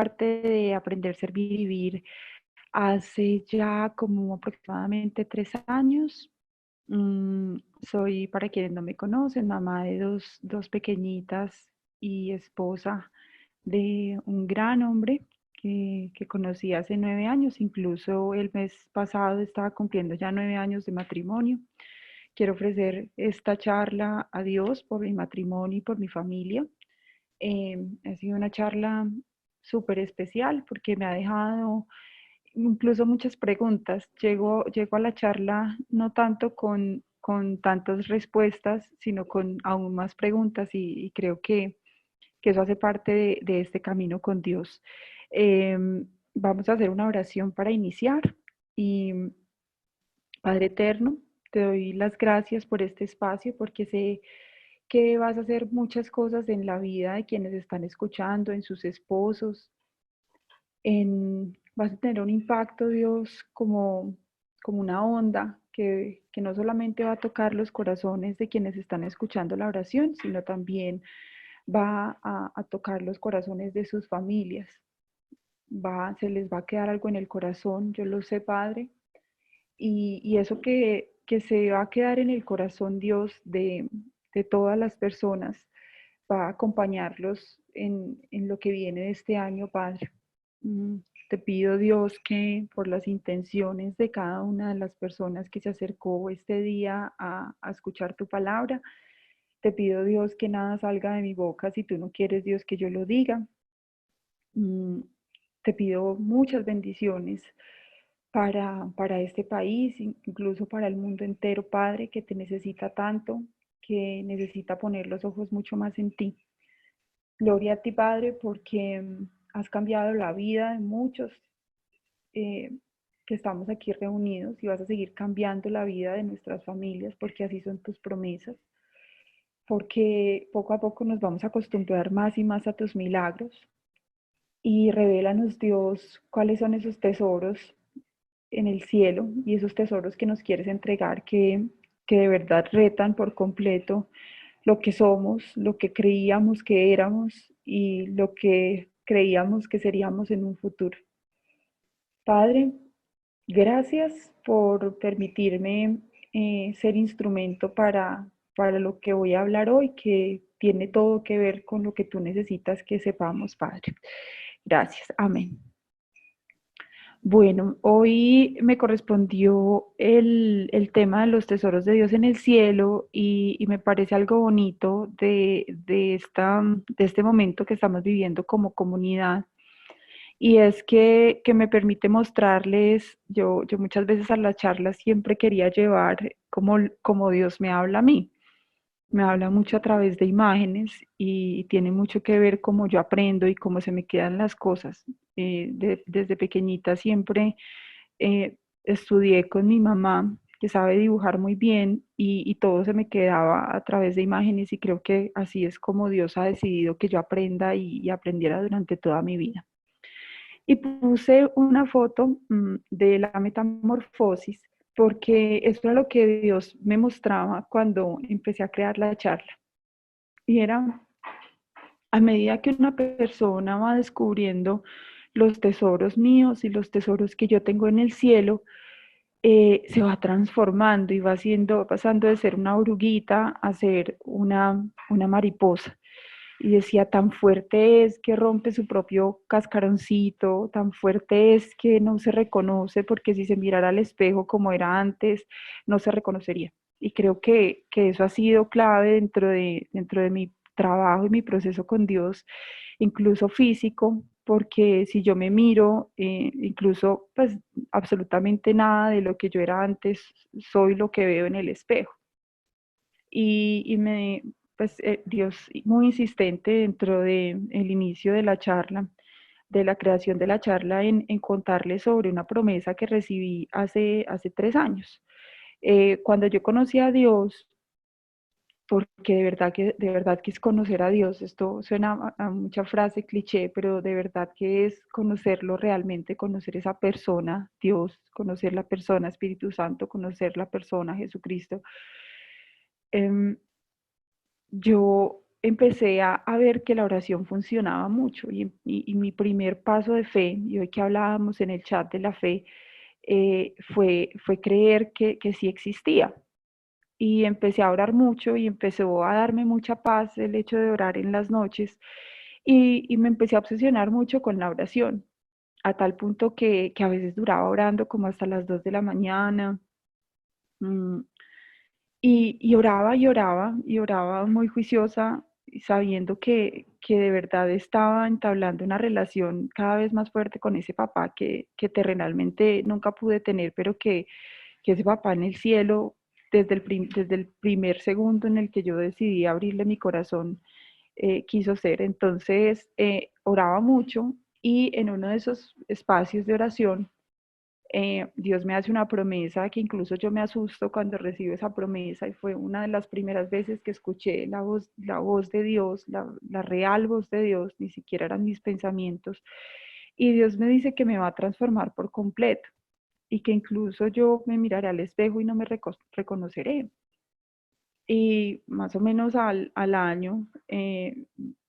parte de Aprender, Servir y Vivir hace ya como aproximadamente 3 años. Soy, para quienes no me conocen, mamá de dos pequeñitas y esposa de un gran hombre que conocí hace 9 años. Incluso el mes pasado estaba cumpliendo ya 9 años de matrimonio. Quiero ofrecer esta charla a Dios por mi matrimonio y por mi familia. Ha sido una charla súper especial porque me ha dejado incluso muchas preguntas. Llego a la charla no tanto con tantas respuestas, sino con aún más preguntas y creo que eso hace parte de este camino con Dios. Vamos a hacer una oración para iniciar y Padre eterno, te doy las gracias por este espacio porque sé que vas a hacer muchas cosas en la vida de quienes están escuchando, en sus esposos, vas a tener un impacto, Dios, como una onda que no solamente va a tocar los corazones de quienes están escuchando la oración, sino también va a tocar los corazones de sus familias. Se les va a quedar algo en el corazón, yo lo sé, Padre, y eso que se va a quedar en el corazón, Dios, de todas las personas, va a acompañarlos en lo que viene de este año, Padre. Mm, Te pido, Dios, que por las intenciones de cada una de las personas que se acercó este día a escuchar tu palabra, te pido, Dios, que nada salga de mi boca si tú no quieres, Dios, que yo lo diga. Mm, Te pido muchas bendiciones para este país, incluso para el mundo entero, Padre, que te necesita tanto, que necesita poner los ojos mucho más en ti. Gloria a ti, Padre, porque has cambiado la vida de muchos eh, que estamos aquí reunidos y vas a seguir cambiando la vida de nuestras familias porque así son tus promesas, porque poco a poco nos vamos a acostumbrar más y más a tus milagros y revélanos, Dios, cuáles son esos tesoros en el cielo y esos tesoros que nos quieres entregar que de verdad retan por completo lo que somos, lo que creíamos que éramos y lo que creíamos que seríamos en un futuro. Padre, gracias por permitirme ser instrumento para lo que voy a hablar hoy, que tiene todo que ver con lo que tú necesitas que sepamos, Padre. Gracias. Amén. Bueno, hoy me correspondió el tema de los tesoros de Dios en el cielo y me parece algo bonito de este momento que estamos viviendo como comunidad. Y es que me permite mostrarles, yo muchas veces a las charlas siempre quería llevar como Dios me habla a mí. Me habla mucho a través de imágenes y tiene mucho que ver cómo yo aprendo y cómo se me quedan las cosas. Desde pequeñita siempre estudié con mi mamá, que sabe dibujar muy bien, y todo se me quedaba a través de imágenes y creo que así es como Dios ha decidido que yo aprenda y aprendiera durante toda mi vida. Y puse una foto de la metamorfosis porque eso era lo que Dios me mostraba cuando empecé a crear la charla. Y era a medida que una persona va descubriendo los tesoros míos y los tesoros que yo tengo en el cielo, se va transformando y pasando de ser una oruguita a ser una mariposa. Y decía, tan fuerte es que rompe su propio cascaroncito, tan fuerte es que no se reconoce, porque si se mirara al espejo como era antes, no se reconocería. Y creo que eso ha sido clave dentro de mi trabajo y mi proceso con Dios, incluso físico, porque si yo me miro, incluso pues absolutamente nada de lo que yo era antes, soy lo que veo en el espejo. Pues Dios muy insistente dentro del inicio de la charla, de la creación de la charla, en contarles sobre una promesa que recibí hace 3 años. Cuando yo conocí a Dios, porque de verdad que es conocer a Dios, esto suena a mucha frase cliché, pero de verdad que es conocerlo realmente, conocer esa persona, Dios, conocer la persona Espíritu Santo, conocer la persona Jesucristo. Em, yo empecé a ver que la oración funcionaba mucho y mi primer paso de fe, y hoy que hablábamos en el chat de la fe, fue creer que sí existía. Y empecé a orar mucho y empezó a darme mucha paz el hecho de orar en las noches y me empecé a obsesionar mucho con la oración, a tal punto que a veces duraba orando como hasta las 2 de la mañana. mm, y oraba y oraba y oraba muy juiciosa, sabiendo que de verdad estaba entablando una relación cada vez más fuerte con ese papá que terrenalmente nunca pude tener, pero que ese papá en el cielo, desde el primer segundo en el que yo decidí abrirle mi corazón, quiso ser. Entonces, oraba mucho y en uno de esos espacios de oración, Dios me hace una promesa que incluso yo me asusto cuando recibo esa promesa y fue una de las primeras veces que escuché la voz de Dios, la real voz de Dios, ni siquiera eran mis pensamientos. Y Dios me dice que me va a transformar por completo y que incluso yo me miraré al espejo y no me reconoceré. Y más o menos al año,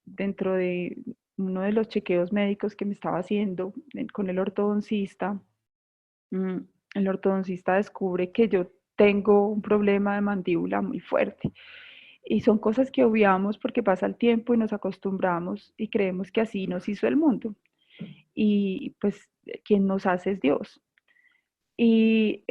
dentro de uno de los chequeos médicos que me estaba haciendo con el ortodoncista, mm, el ortodoncista descubre que yo tengo un problema de mandíbula muy fuerte. Y son cosas que obviamos porque pasa el tiempo y nos acostumbramos y creemos que así nos hizo el mundo. Y pues quien nos hace es Dios. Y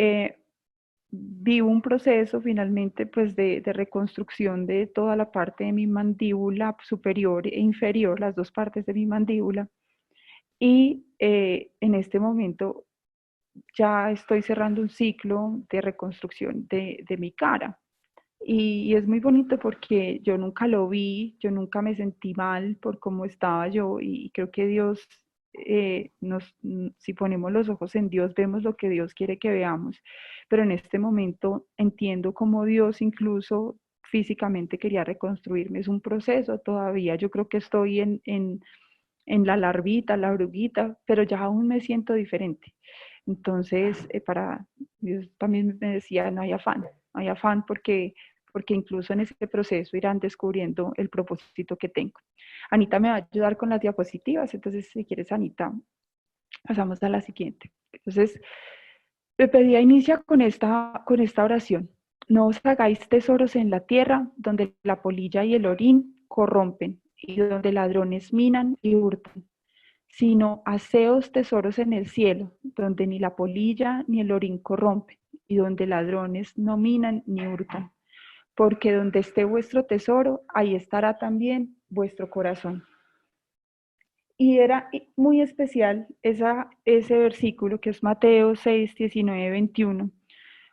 vivo un proceso finalmente pues de reconstrucción de toda la parte de mi mandíbula superior e inferior, las dos partes de mi mandíbula. Y en este momento ya estoy cerrando un ciclo de reconstrucción de mi cara. Y es muy bonito porque yo nunca lo vi, yo nunca me sentí mal por cómo estaba yo y creo que Dios, si ponemos los ojos en Dios, vemos lo que Dios quiere que veamos, pero en este momento entiendo cómo Dios incluso físicamente quería reconstruirme. Es un proceso todavía, yo creo que estoy en la larvita, la oruguita, pero ya aún me siento diferente. Entonces, Dios también me decía, no hay afán porque incluso en ese proceso irán descubriendo el propósito que tengo. Anita me va a ayudar con las diapositivas, entonces si quieres, Anita, pasamos a la siguiente. Entonces, me pedía inicia con esta oración. No os hagáis tesoros en la tierra, donde la polilla y el orín corrompen, y donde ladrones minan y hurtan, sino haceos tesoros en el cielo, donde ni la polilla ni el orín corrompen, y donde ladrones no minan ni hurtan. Porque donde esté vuestro tesoro, ahí estará también vuestro corazón. Y era muy especial ese versículo que es Mateo 6, 19, 21,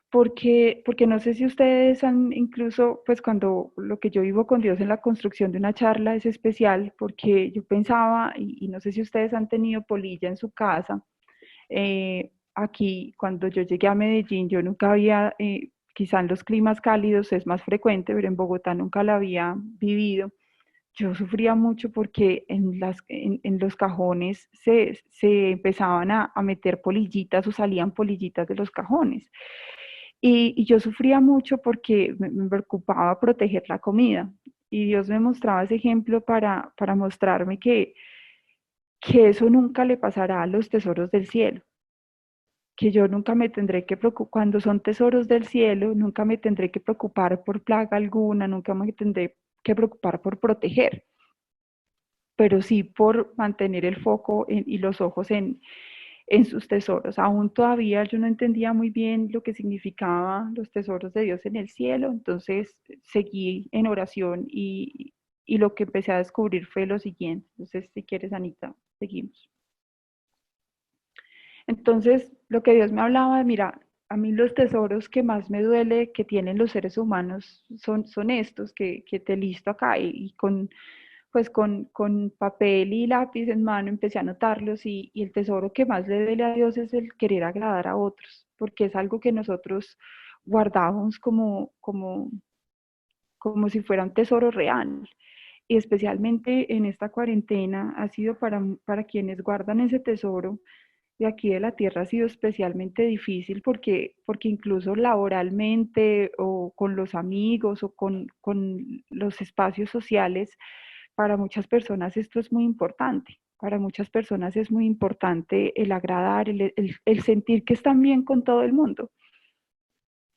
porque no sé si ustedes han incluso, pues cuando lo que yo vivo con Dios en la construcción de una charla es especial, porque yo pensaba, y no sé si ustedes han tenido polilla en su casa, aquí cuando yo llegué a Medellín, yo nunca había, quizá en los climas cálidos es más frecuente, pero en Bogotá nunca la había vivido. Yo sufría mucho porque en los cajones se empezaban a meter polillitas o salían polillitas de los cajones. Y yo sufría mucho porque me preocupaba proteger la comida. Y Dios me mostraba ese ejemplo para mostrarme que eso nunca le pasará a los tesoros del cielo, que yo nunca me tendré que preocupar, cuando son tesoros del cielo, nunca me tendré que preocupar por plaga alguna, nunca me tendré que preocupar por proteger, pero sí por mantener el foco y los ojos en sus tesoros. Aún todavía yo no entendía muy bien lo que significaban los tesoros de Dios en el cielo, entonces seguí en oración y lo que empecé a descubrir fue lo siguiente. Entonces, si quieres, Anita, seguimos. Entonces, lo que Dios me hablaba, mira, a mí los tesoros que más me duele que tienen los seres humanos son estos que te listo acá y con papel y lápiz en mano empecé a anotarlos y el tesoro que más le duele a Dios es el querer agradar a otros, porque es algo que nosotros guardamos como si fuera un tesoro real. Y especialmente en esta cuarentena ha sido para quienes guardan ese tesoro de aquí de la tierra ha sido especialmente difícil porque incluso laboralmente o con los amigos o con los espacios sociales, para muchas personas esto es muy importante. Para muchas personas es muy importante el agradar, el sentir que están bien con todo el mundo,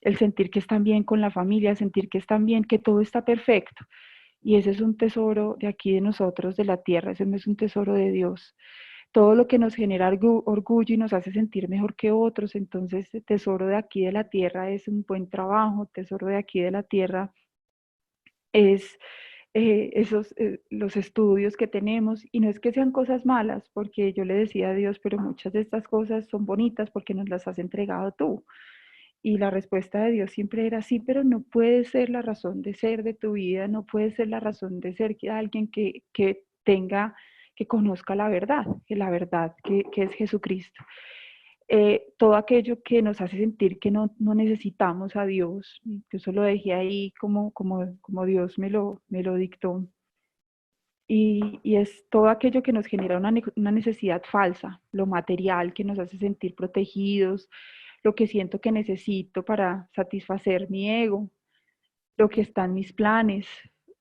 el sentir que están bien con la familia, sentir que están bien, que todo está perfecto. Y ese es un tesoro de aquí de nosotros, de la tierra, ese no es un tesoro de Dios. Todo lo que nos genera orgullo y nos hace sentir mejor que otros, entonces el tesoro de aquí de la tierra es un buen trabajo, tesoro de aquí de la tierra es los estudios que tenemos, y no es que sean cosas malas, porque yo le decía a Dios, pero muchas de estas cosas son bonitas porque nos las has entregado tú. Y la respuesta de Dios siempre era sí, pero no puede ser la razón de ser de tu vida, no puede ser la razón de ser que alguien que tenga, que conozca la verdad que es Jesucristo. Todo aquello que nos hace sentir que no necesitamos a Dios, yo eso lo dejé ahí como Dios me lo dictó. Y es todo aquello que nos genera una necesidad falsa, lo material que nos hace sentir protegidos, lo que siento que necesito para satisfacer mi ego, lo que está en mis planes,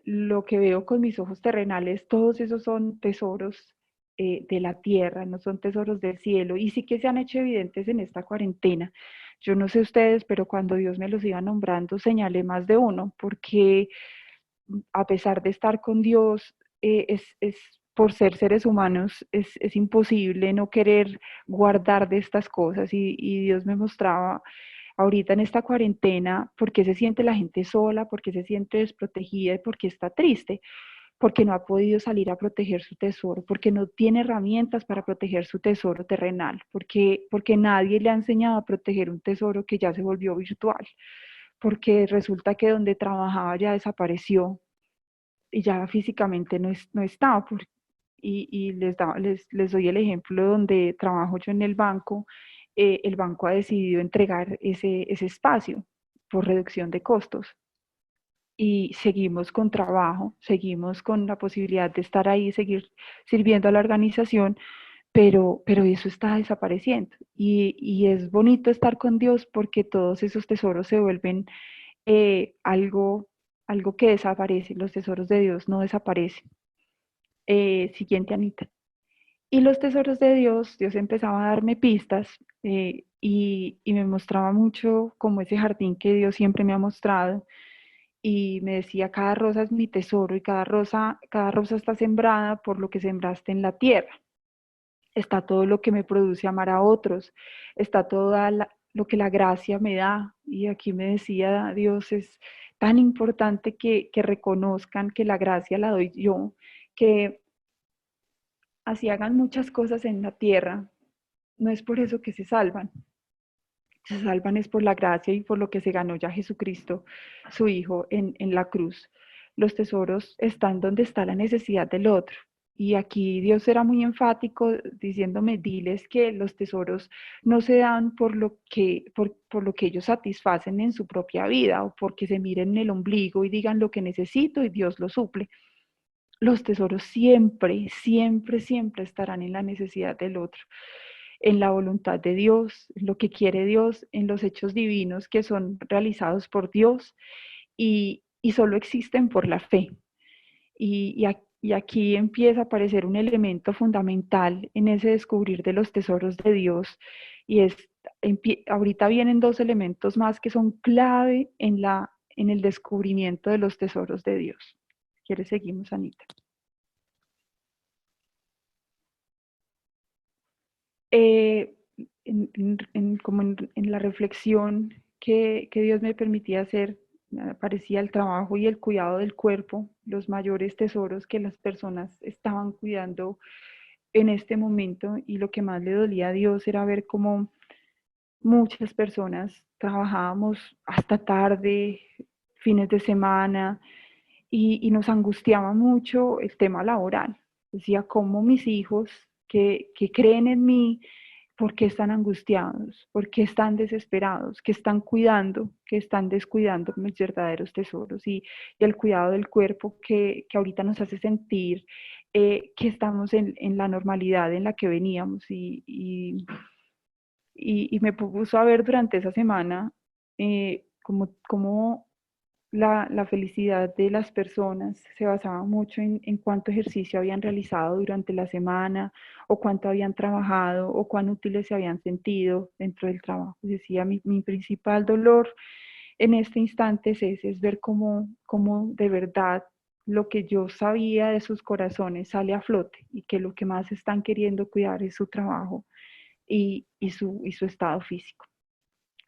lo que veo con mis ojos terrenales, todos esos son tesoros de la tierra, no son tesoros del cielo, y sí que se han hecho evidentes en esta cuarentena. Yo no sé ustedes, pero cuando Dios me los iba nombrando, señalé más de uno, porque a pesar de estar con Dios, por ser seres humanos, es imposible no querer guardar de estas cosas, y Dios me mostraba ahorita en esta cuarentena por qué se siente la gente sola, por qué se siente desprotegida y por qué está triste, porque no ha podido salir a proteger su tesoro, porque no tiene herramientas para proteger su tesoro terrenal, porque nadie le ha enseñado a proteger un tesoro que ya se volvió virtual, porque resulta que donde trabajaba ya desapareció y ya físicamente no está. Y les doy el ejemplo donde trabajo yo en el banco ha decidido entregar ese espacio por reducción de costos. Y seguimos con trabajo, seguimos con la posibilidad de estar ahí, seguir sirviendo a la organización, pero eso está desapareciendo. Y es bonito estar con Dios porque todos esos tesoros se vuelven algo que desaparece. Los tesoros de Dios no desaparecen. Siguiente, Anita. Y los tesoros de Dios, Dios empezaba a darme pistas, y me mostraba mucho como ese jardín que Dios siempre me ha mostrado, y me decía, cada rosa es mi tesoro y cada rosa está sembrada por lo que sembraste en la tierra. Está todo lo que me produce amar a otros, está lo que la gracia me da. Y aquí me decía Dios, es tan importante que reconozcan que la gracia la doy yo, que así hagan muchas cosas en la tierra, no es por eso que se salvan es por la gracia y por lo que se ganó ya Jesucristo, su Hijo, en la cruz. Los tesoros están donde está la necesidad del otro. Y aquí Dios era muy enfático diciéndome, diles que los tesoros no se dan por lo que ellos satisfacen en su propia vida o porque se miren en el ombligo y digan lo que necesito y Dios lo suple. Los tesoros siempre, siempre, siempre estarán en la necesidad del otro, en la voluntad de Dios, en lo que quiere Dios, en los hechos divinos que son realizados por Dios, y solo existen por la fe. Y aquí empieza a aparecer un elemento fundamental en ese descubrir de los tesoros de Dios, y ahorita vienen dos elementos más que son clave en el descubrimiento de los tesoros de Dios. ¿Quieres seguimos, Anita? eh, como en la reflexión que Dios me permitía hacer, me parecía el trabajo y el cuidado del cuerpo, los mayores tesoros que las personas estaban cuidando en este momento, y lo que más le dolía a Dios era ver cómo muchas personas trabajábamos hasta tarde, fines de semana, y nos angustiaba mucho el tema laboral. Decía, ¿cómo mis hijos que creen en mí, por qué están angustiados? ¿Por qué están desesperados? ¿Qué están cuidando? ¿Qué están descuidando mis verdaderos tesoros? Y el cuidado del cuerpo que ahorita nos hace sentir que estamos en la normalidad en la que veníamos. y me puso a ver durante esa semana como la felicidad de las personas se basaba mucho en cuánto ejercicio habían realizado durante la semana, o cuánto habían trabajado, o cuán útiles se habían sentido dentro del trabajo. Decía, mi principal dolor en este instante es ese, es ver cómo de verdad lo que yo sabía de sus corazones sale a flote, y que lo que más están queriendo cuidar es su trabajo y su estado físico.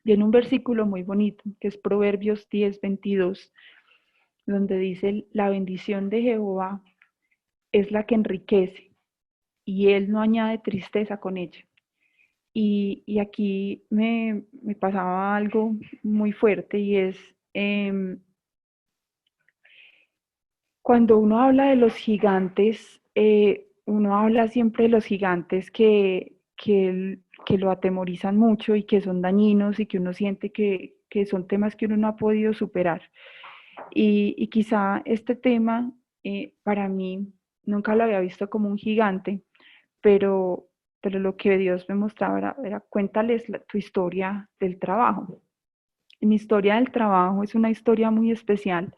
Viene un versículo muy bonito, que es Proverbios 10:22, donde dice: la bendición de Jehová es la que enriquece, y él no añade tristeza con ella. Y aquí me pasaba algo muy fuerte, y es cuando uno habla de los gigantes, uno habla siempre de los gigantes que lo atemorizan mucho y que son dañinos, y que uno siente que son temas que uno no ha podido superar. Y quizá este tema, para mí, nunca lo había visto como un gigante, pero, pero lo que Dios me mostraba era cuéntales tu historia del trabajo. Y mi historia del trabajo es una historia muy especial,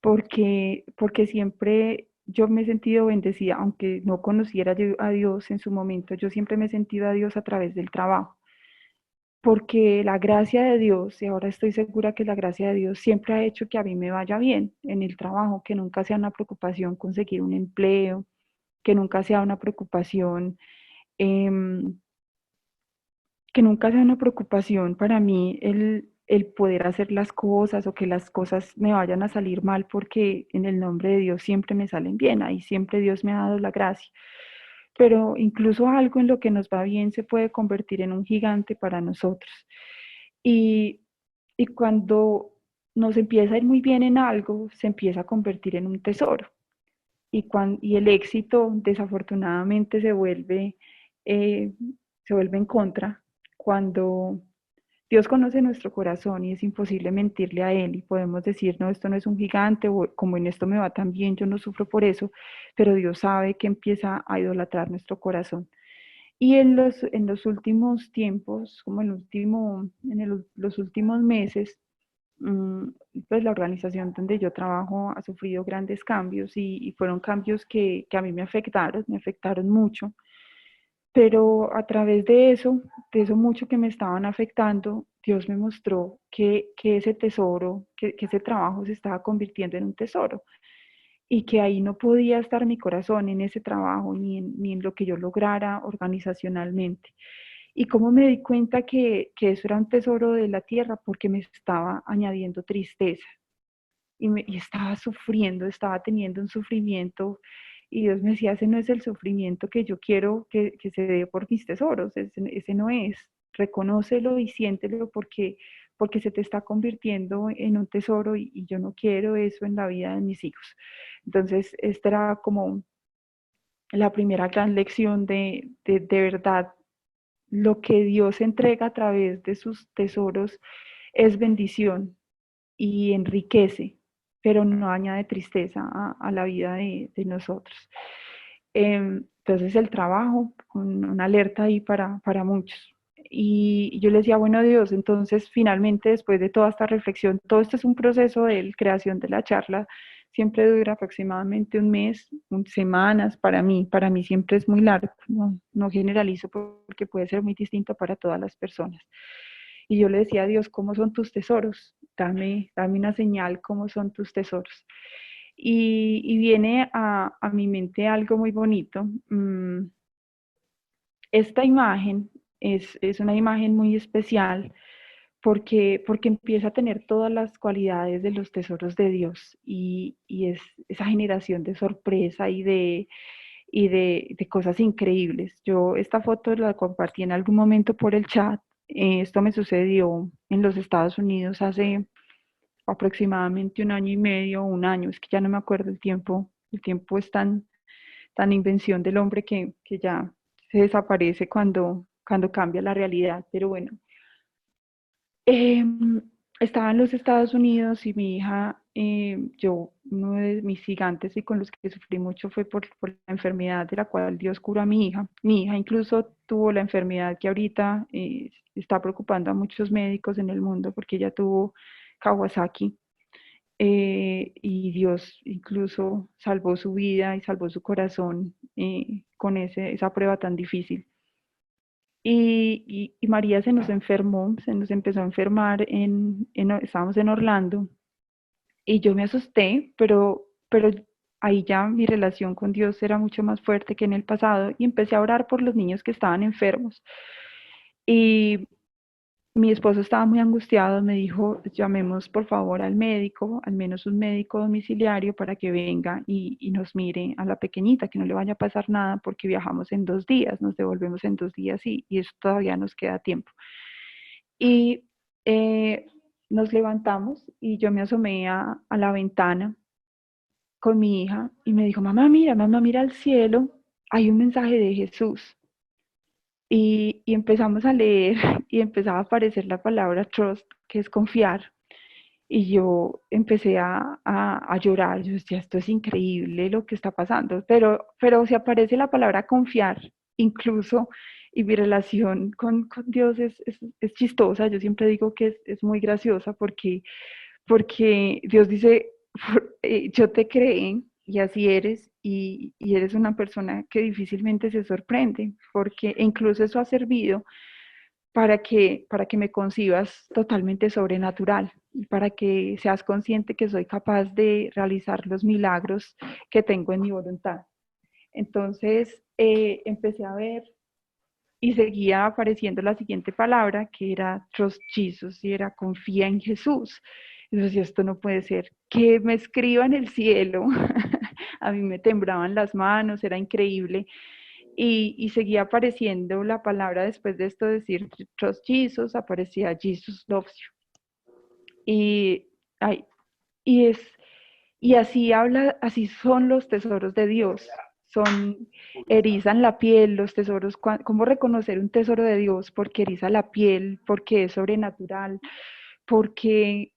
porque siempre yo me he sentido bendecida, aunque no conociera a Dios en su momento. Yo siempre me he sentido a Dios a través del trabajo, porque la gracia de Dios, y ahora estoy segura que la gracia de Dios siempre ha hecho que a mí me vaya bien en el trabajo, que nunca sea una preocupación conseguir un empleo, que nunca sea una preocupación, em, que nunca sea una preocupación para mí el poder hacer las cosas, o que las cosas me vayan a salir mal, porque en el nombre de Dios siempre me salen bien, ahí siempre Dios me ha dado la gracia. Pero incluso algo en lo que nos va bien se puede convertir en un gigante para nosotros. Y, y cuando nos empieza a ir muy bien en algo, se empieza a convertir en un tesoro. Y el éxito desafortunadamente eh, se vuelve en contra cuando Dios conoce nuestro corazón, y es imposible mentirle a Él, y podemos decir: no, esto no es un gigante, o como en esto me va tan bien, yo no sufro por eso. Pero Dios sabe que empieza a idolatrar nuestro corazón. Y en los últimos tiempos, como los últimos meses, mm, pues la organización donde yo trabajo ha sufrido grandes cambios, y fueron cambios que a mí me afectaron mucho. Pero a través de eso mucho que me estaban afectando, Dios me mostró que ese tesoro, que ese trabajo se estaba convirtiendo en un tesoro, y que ahí no podía estar mi corazón en ese trabajo, ni en lo que yo lograra organizacionalmente. Y cómo me di cuenta que eso era un tesoro de la tierra, porque me estaba añadiendo tristeza, y estaba sufriendo, estaba teniendo un sufrimiento, y Dios me decía: ese no es el sufrimiento que yo quiero que se dé por mis tesoros, ese no es, reconócelo y siéntelo, porque se te está convirtiendo en un tesoro, y yo no quiero eso en la vida de mis hijos. Entonces, esta era como la primera gran lección de verdad. Lo que Dios entrega a través de sus tesoros es bendición y enriquece, pero no añade tristeza a la vida de nosotros. Entonces el trabajo, una alerta ahí para muchos. Y yo le decía: bueno, Dios, entonces finalmente, después de toda esta reflexión, todo esto es un proceso de creación de la charla, siempre dura aproximadamente un mes, semanas para mí siempre es muy largo, no generalizo, porque puede ser muy distinto para todas las personas. Y yo le decía a Dios: ¿cómo son tus tesoros? Dame una señal, ¿cómo son tus tesoros? Y viene a mi mente algo muy bonito. Esta imagen es una imagen muy especial, porque empieza a tener todas las cualidades de los tesoros de Dios, y es esa generación de sorpresa y de cosas increíbles. Yo esta foto la compartí en algún momento por el chat. Esto me sucedió en los Estados Unidos hace aproximadamente un año y medio, un año, es que ya no me acuerdo el tiempo es tan invención del hombre que ya se desaparece cuando cambia la realidad. Pero bueno, eh, estaba en los Estados Unidos, y mi hija uno de mis gigantes y con los que sufrí mucho fue por la enfermedad de la cual Dios curó a mi hija. Mi hija incluso tuvo la enfermedad que ahorita está preocupando a muchos médicos en el mundo porque ella tuvo Kawasaki. Y Dios incluso salvó su vida y salvó su corazón con esa prueba tan difícil. Y María se nos enfermó, se nos empezó a enfermar, estábamos en Orlando y yo me asusté, pero ahí ya mi relación con Dios era mucho más fuerte que en el pasado y empecé a orar por los niños que estaban enfermos. Y mi esposo estaba muy angustiado, me dijo, llamemos por favor al médico, al menos un médico domiciliario para que venga y nos mire a la pequeñita, que no le vaya a pasar nada porque viajamos en 2 días, nos devolvemos en 2 días y eso todavía nos queda tiempo. Y nos levantamos y yo me asomé a la ventana con mi hija y me dijo, mamá, mira al cielo, hay un mensaje de Jesús. Y empezamos a leer y empezaba a aparecer la palabra trust, que es confiar. Y yo empecé a llorar, yo decía, esto es increíble lo que está pasando, pero si aparece la palabra confiar, incluso, y mi relación con Dios es chistosa, yo siempre digo que es muy graciosa porque Dios dice, yo te creé y así eres y eres una persona que difícilmente se sorprende, porque incluso eso ha servido para que me concibas totalmente sobrenatural y para que seas consciente que soy capaz de realizar los milagros que tengo en mi voluntad. Entonces empecé a ver y seguía apareciendo la siguiente palabra que era trust Jesus y era confía en Jesús. Y yo decía, esto no puede ser, que me escriba en el cielo. A mí me temblaban las manos, era increíble. Y seguía apareciendo la palabra después de esto, decir trust Jesus, aparecía Jesus loves you. Y, ay, y, es, y así habla, así son los tesoros de Dios. Son, erizan la piel, los tesoros, ¿cómo reconocer un tesoro de Dios? Porque eriza la piel, porque es sobrenatural, porque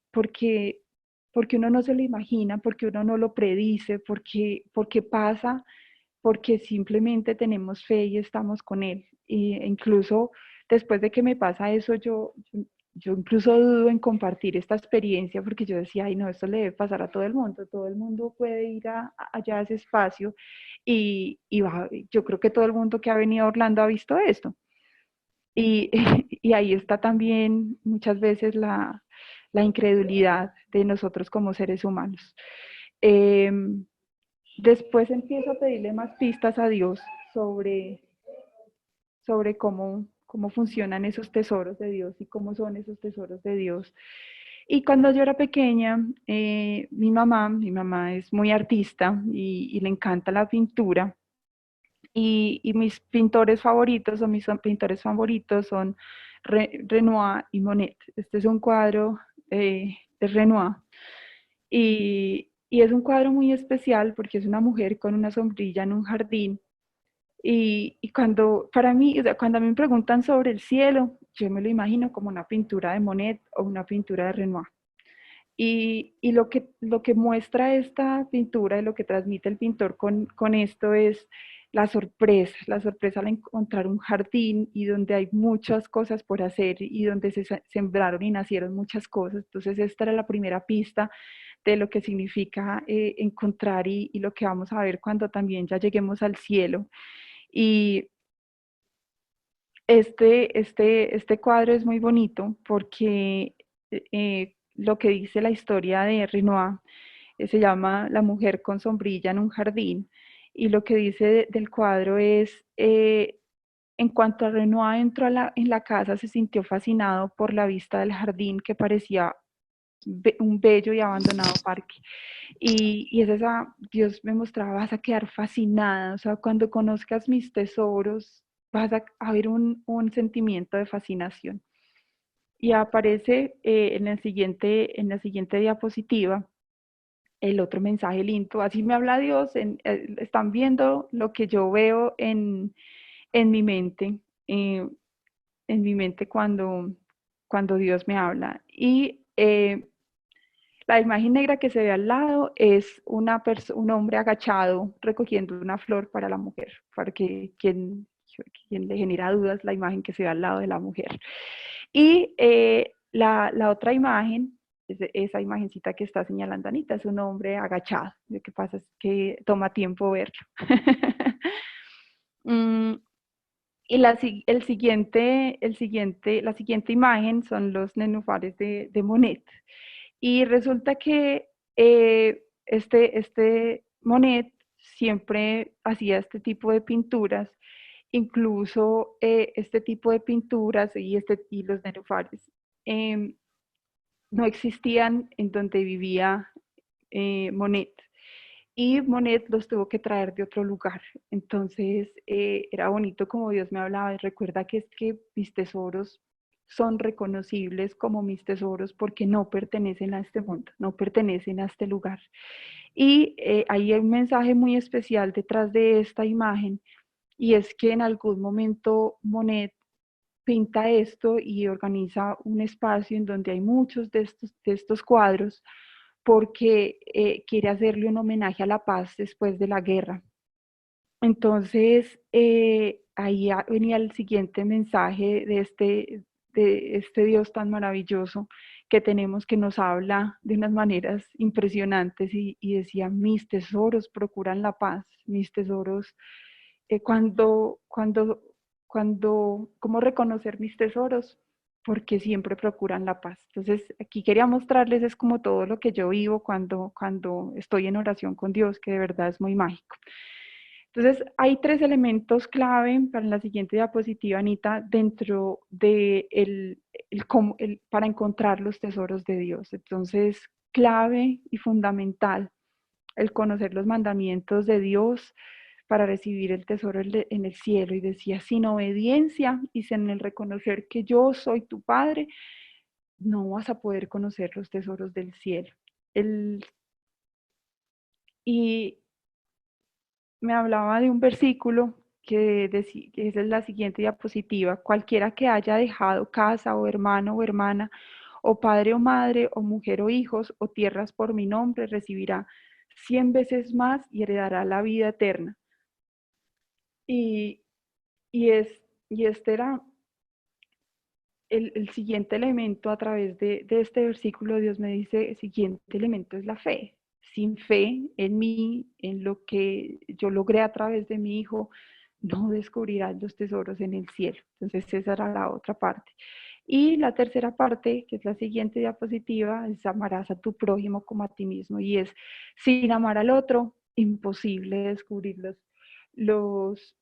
uno no se lo imagina, porque uno no lo predice, porque pasa, porque simplemente tenemos fe y estamos con Él. E incluso después de que me pasa eso, yo incluso dudo en compartir esta experiencia porque yo decía, ay no, esto le debe pasar a todo el mundo puede ir allá a ese espacio yo creo que todo el mundo que ha venido a Orlando ha visto esto. Y, y ahí está también muchas veces la incredulidad de nosotros como seres humanos. Eh, Después empiezo a pedirle más pistas a Dios sobre, sobre cómo funcionan esos tesoros de Dios y cómo son esos tesoros de Dios. Y cuando yo era pequeña, mi mamá es muy artista y le encanta la pintura. Y mis pintores favoritos o mis pintores favoritos son Renoir y Monet. Este es un cuadro de Renoir y es un cuadro muy especial porque es una mujer con una sombrilla en un jardín. Y para mí, o sea, cuando a mí me preguntan sobre el cielo, yo me lo imagino como una pintura de Monet o una pintura de Renoir. Y lo que muestra esta pintura y lo que transmite el pintor con esto es la sorpresa al encontrar un jardín y donde hay muchas cosas por hacer y donde se sembraron y nacieron muchas cosas. Entonces esta era la primera pista de lo que significa encontrar y lo que vamos a ver cuando también ya lleguemos al cielo. Y este cuadro es muy bonito porque lo que dice la historia de Renoir se llama La mujer con sombrilla en un jardín y lo que dice del cuadro es, en cuanto a Renoir entró en la casa se sintió fascinado por la vista del jardín que parecía un bello y abandonado parque. Y es esa, Dios me mostraba, vas a quedar fascinada, o sea, cuando conozcas mis tesoros, vas a ver un sentimiento de fascinación. Y aparece en la siguiente diapositiva el otro mensaje lindo. Así me habla Dios, están viendo lo que yo veo en mi mente, eh, cuando Dios me habla. Y La imagen negra que se ve al lado es un hombre agachado recogiendo una flor para la mujer, para que quien le genera dudas, la imagen que se ve al lado de la mujer. Y la otra imagen, esa imagencita que está señalando Anita, es un hombre agachado. Lo que pasa es que toma tiempo verlo. Y la siguiente imagen son los nenúfares de Monet. Y resulta que este Monet siempre hacía este tipo de pinturas, incluso este tipo de pinturas y los nenúfares eh, no existían en donde vivía Monet. Y Monet los tuvo que traer de otro lugar. Entonces era bonito como Dios me hablaba. Y recuerda que es que mis tesoros son reconocibles como mis tesoros porque no pertenecen a este mundo, no pertenecen a este lugar. Y hay un mensaje muy especial detrás de esta imagen y es que en algún momento Monet pinta esto y organiza un espacio en donde hay muchos de estos cuadros porque quiere hacerle un homenaje a la paz después de la guerra. Entonces, ahí venía el siguiente mensaje de este Dios tan maravilloso que tenemos, que nos habla de unas maneras impresionantes y decía, mis tesoros procuran la paz, mis tesoros, ¿cómo reconocer mis tesoros? Porque siempre procuran la paz. Entonces, aquí quería mostrarles es como todo lo que yo vivo cuando estoy en oración con Dios, que de verdad es muy mágico. Entonces, hay tres elementos clave para la siguiente diapositiva, Anita, dentro de para encontrar los tesoros de Dios. Entonces, clave y fundamental el conocer los mandamientos de Dios para recibir el tesoro en el cielo. Y decía, sin obediencia y sin el reconocer que yo soy tu Padre, no vas a poder conocer los tesoros del cielo. Y me hablaba de un versículo que decía, que esa es la siguiente diapositiva, cualquiera que haya dejado casa o hermano o hermana, o padre o madre, o mujer o hijos, o tierras por mi nombre, recibirá 100 veces más y heredará la vida eterna. Y, y, es, y este era el siguiente elemento a través de este versículo. Dios me dice, el siguiente elemento es la fe. Sin fe en mí, en lo que yo logré a través de mi hijo, no descubrirás los tesoros en el cielo. Entonces esa era la otra parte. Y la tercera parte, que es la siguiente diapositiva, es amarás a tu prójimo como a ti mismo. Y es, sin amar al otro, imposible descubrir los,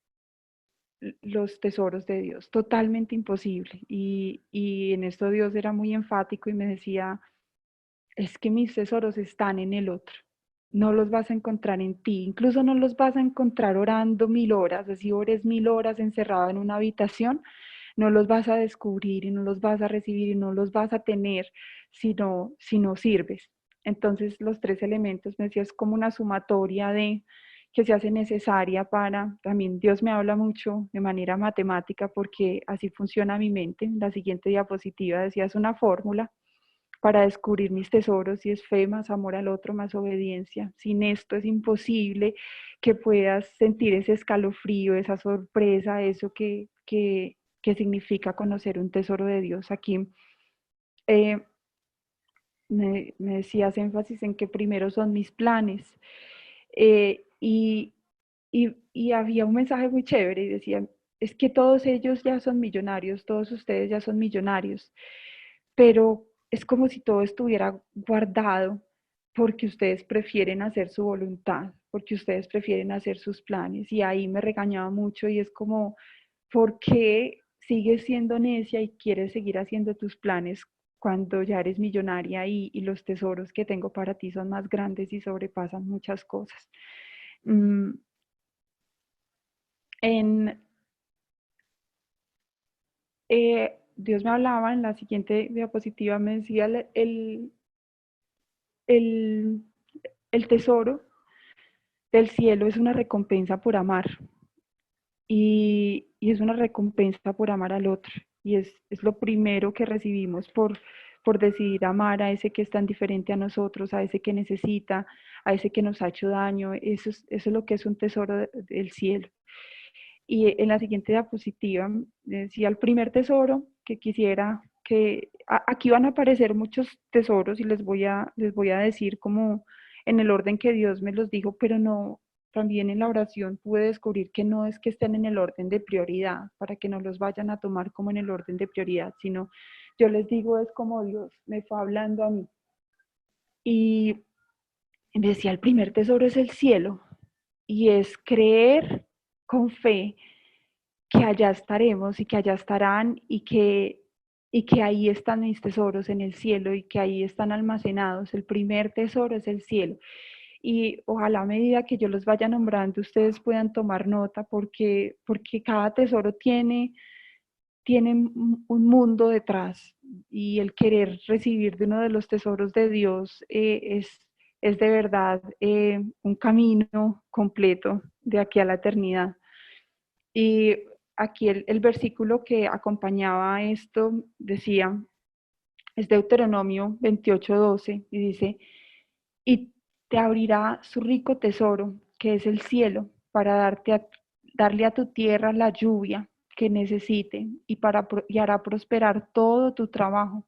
los tesoros de Dios, totalmente imposible. Y en esto Dios era muy enfático y me decía, es que mis tesoros están en el otro, no los vas a encontrar en ti, incluso no los vas a encontrar orando 1000 horas, así ores 1000 horas encerrado en una habitación, no los vas a descubrir y no los vas a recibir y no los vas a tener si no sirves. Entonces los tres elementos, me decía, es como una sumatoria de que se hace necesaria para, también Dios me habla mucho de manera matemática porque así funciona mi mente. La siguiente diapositiva decía, es una fórmula para descubrir mis tesoros y es fe más amor al otro más obediencia. Sin esto es imposible que puedas sentir ese escalofrío, esa sorpresa, eso que significa conocer un tesoro de Dios. Aquí eh, me decías énfasis en que primero son mis planes. Eh, y, y había un mensaje muy chévere y decía, es que todos ellos ya son millonarios, todos ustedes ya son millonarios, pero es como si todo estuviera guardado porque ustedes prefieren hacer su voluntad, porque ustedes prefieren hacer sus planes. Y ahí me regañaba mucho y es como, ¿por qué sigues siendo necia y quieres seguir haciendo tus planes cuando ya eres millonaria y los tesoros que tengo para ti son más grandes y sobrepasan muchas cosas? Mm, en, Dios me hablaba en la siguiente diapositiva, me decía el, el tesoro del cielo es una recompensa por amar y es una recompensa por amar al otro y es lo primero que recibimos por decidir amar a ese que es tan diferente a nosotros, a ese que necesita, a ese que nos ha hecho daño. Eso es lo que es un tesoro del cielo. Y en la siguiente diapositiva decía el primer tesoro que quisiera que aquí van a aparecer muchos tesoros y les voy a decir como en el orden que Dios me los dijo, pero no, también en la oración pude descubrir que no es que estén en el orden de prioridad, para que no los vayan a tomar como en el orden de prioridad, sino yo les digo es como Dios me fue hablando a mí. Y me decía, el primer tesoro es el cielo y es creer con fe que allá estaremos y que allá estarán y que ahí están mis tesoros en el cielo y que ahí están almacenados. El primer tesoro es el cielo. Y ojalá a medida que yo los vaya nombrando, ustedes puedan tomar nota porque cada tesoro tiene un mundo detrás y el querer recibir de uno de los tesoros de Dios es de verdad un camino completo de aquí a la eternidad. Y aquí el versículo que acompañaba esto decía, es Deuteronomio 28:12, y dice, y te abrirá su rico tesoro, que es el cielo, para darle a tu tierra la lluvia que necesite y hará prosperar todo tu trabajo.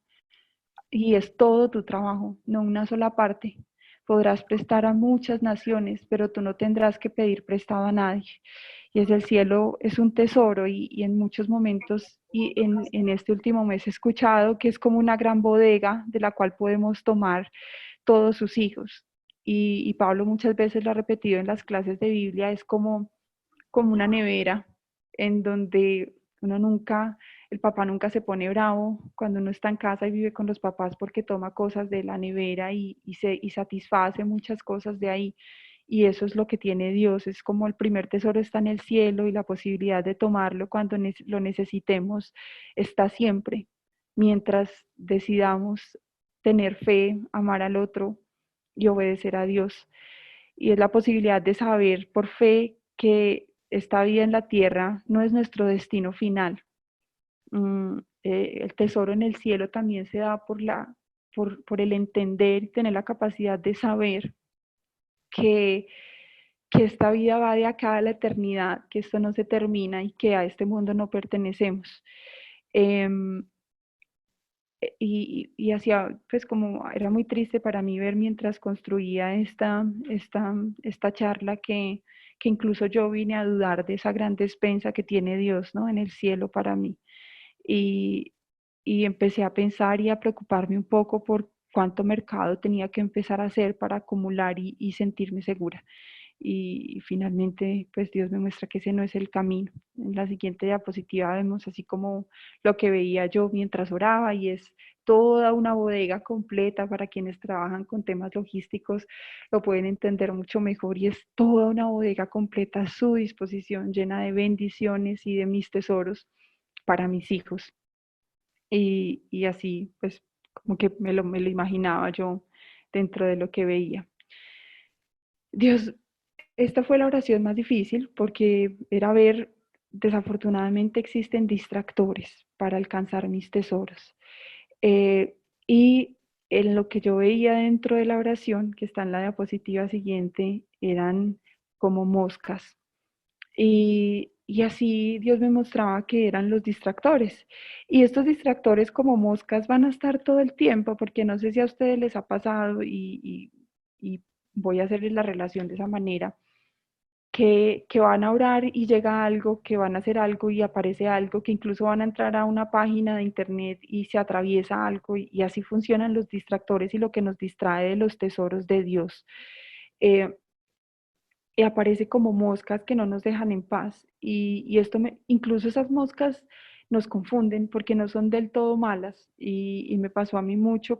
Y es todo tu trabajo, no una sola parte. Podrás prestar a muchas naciones, pero tú no tendrás que pedir prestado a nadie. Y es el cielo, es un tesoro y en muchos momentos y en este último mes he escuchado que es como una gran bodega de la cual podemos tomar todos sus hijos. Y Pablo muchas veces lo ha repetido en las clases de Biblia, es como una nevera en donde uno nunca, el papá nunca se pone bravo cuando uno está en casa y vive con los papás porque toma cosas de la nevera y satisface muchas cosas de ahí. Y eso es lo que tiene Dios, es como el primer tesoro está en el cielo y la posibilidad de tomarlo cuando lo necesitemos está siempre, mientras decidamos tener fe, amar al otro y obedecer a Dios. Y es la posibilidad de saber por fe que esta vida en la tierra no es nuestro destino final. El tesoro en el cielo también se da por el entender y tener la capacidad de saber que, que esta vida va de acá a la eternidad, que esto no se termina y que a este mundo no pertenecemos. Em, y hacía, pues como era muy triste para mí ver mientras construía esta charla que incluso yo vine a dudar de esa gran despensa que tiene Dios, ¿no? En el cielo para mí. Y, y empecé a pensar y a preocuparme un poco por cuánto mercado tenía que empezar a hacer para acumular y sentirme segura. Y finalmente, pues Dios me muestra que ese no es el camino. En la siguiente diapositiva vemos así como lo que veía yo mientras oraba y es toda una bodega completa para quienes trabajan con temas logísticos, lo pueden entender mucho mejor y es toda una bodega completa a su disposición, llena de bendiciones y de mis tesoros para mis hijos. Y así, pues, como que me lo imaginaba yo dentro de lo que veía. Dios, esta fue la oración más difícil porque era ver, desafortunadamente existen distractores para alcanzar mis tesoros. Eh, y en lo que yo veía dentro de la oración, que está en la diapositiva siguiente, eran como moscas. Y así Dios me mostraba que eran los distractores. Y estos distractores como moscas van a estar todo el tiempo, porque no sé si a ustedes les ha pasado y voy a hacerles la relación de esa manera, que van a orar y llega algo, que van a hacer algo y aparece algo, que incluso van a entrar a una página de internet y se atraviesa algo y así funcionan los distractores y lo que nos distrae de los tesoros de Dios. Eh, y aparece como moscas que no nos dejan en paz. Y esto incluso esas moscas nos confunden porque no son del todo malas. Y me pasó a mí mucho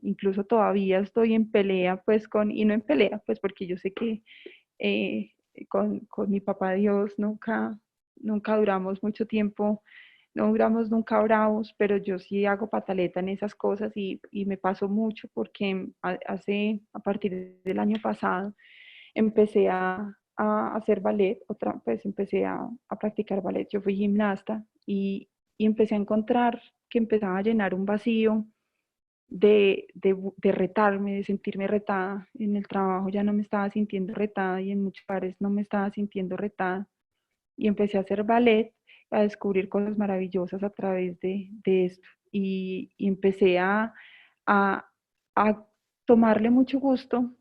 incluso todavía estoy en pelea, pues y no en pelea, pues porque yo sé que eh, con mi papá Dios nunca duramos mucho tiempo, no duramos nunca bravos, pero yo sí hago pataleta en esas cosas y me pasó mucho porque a partir del año pasado, empecé a hacer ballet, pues empecé a practicar ballet. Yo fui gimnasta y empecé a encontrar que empezaba a llenar un vacío de retarme, de sentirme retada. En el trabajo ya no me estaba sintiendo retada y en muchos lugares no me estaba sintiendo retada. Y empecé a hacer ballet, a descubrir cosas maravillosas a través de esto. Y empecé a, a tomarle mucho gusto,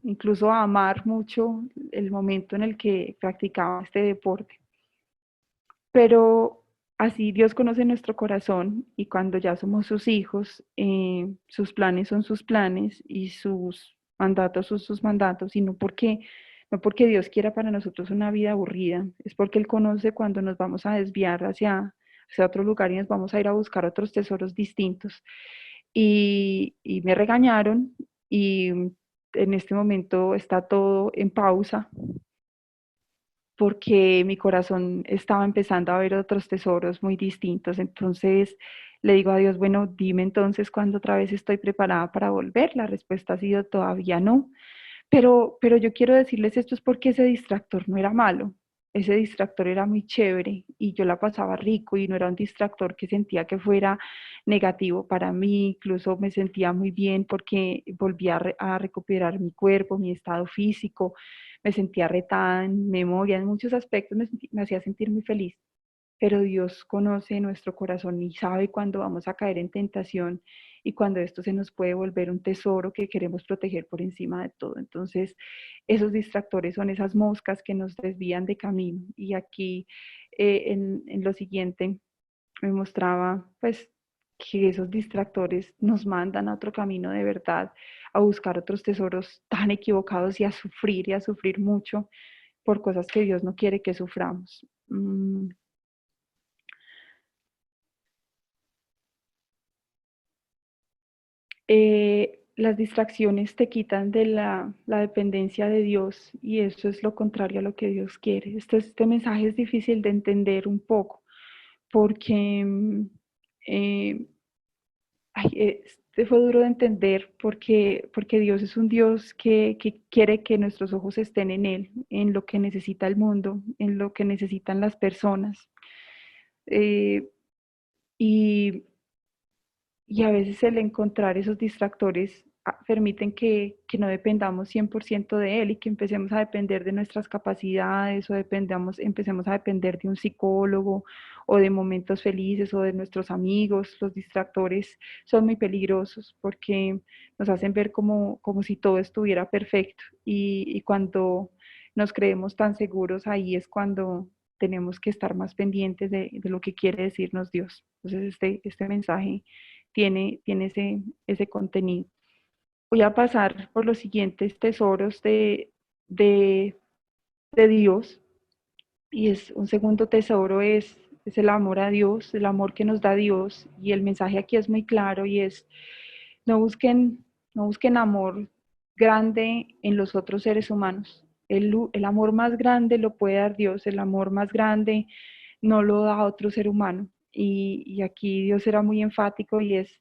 incluso a amar mucho el momento en el que practicaba este deporte. Pero así Dios conoce nuestro corazón y cuando ya somos sus hijos, sus planes son sus planes y sus mandatos son sus mandatos, y no porque Dios quiera para nosotros una vida aburrida, es porque Él conoce cuando nos vamos a desviar hacia otro lugar y nos vamos a ir a buscar otros tesoros distintos. Y me regañaron y en este momento está todo en pausa porque mi corazón estaba empezando a ver otros tesoros muy distintos. Entonces le digo a Dios, bueno, dime entonces cuándo otra vez estoy preparada para volver. La respuesta ha sido todavía no. Pero yo quiero decirles esto es porque ese distractor no era malo. Ese distractor era muy chévere y yo la pasaba rico y no era un distractor que sentía que fuera negativo para mí. Incluso me sentía muy bien porque volvía a recuperar mi cuerpo, mi estado físico, me sentía retada en memoria, en muchos aspectos me hacía sentir muy feliz. Pero Dios conoce nuestro corazón y sabe cuándo vamos a caer en tentación y cuando esto se nos puede volver un tesoro que queremos proteger por encima de todo. Entonces, esos distractores son esas moscas que nos desvían de camino. Y aquí en lo siguiente me mostraba pues que esos distractores nos mandan a otro camino de verdad, a buscar otros tesoros tan equivocados y a sufrir mucho por cosas que Dios no quiere que suframos. Las distracciones te quitan de la dependencia de Dios y eso es lo contrario a lo que Dios quiere. Este mensaje es difícil de entender un poco porque eh, este fue duro de entender porque Dios es un Dios que quiere que nuestros ojos estén en Él, en lo que necesita el mundo, en lo que necesitan las personas. Eh, y Y a veces el encontrar esos distractores permiten que no dependamos 100% de él y que empecemos a depender de nuestras capacidades o empecemos a depender de un psicólogo o de momentos felices o de nuestros amigos. Los distractores son muy peligrosos porque nos hacen ver como si todo estuviera perfecto y cuando nos creemos tan seguros, ahí es cuando tenemos que estar más pendientes de lo que quiere decirnos Dios. Entonces, este mensaje tiene ese contenido. Voy a pasar por los siguientes tesoros de, de Dios. Y es un segundo tesoro es el amor a Dios, el amor que nos da Dios. Y el mensaje aquí es muy claro y es, no busquen, no busquen amor grande en los otros seres humanos. El amor más grande lo puede dar Dios, el amor más grande no lo da otro ser humano. Y aquí Dios era muy enfático y es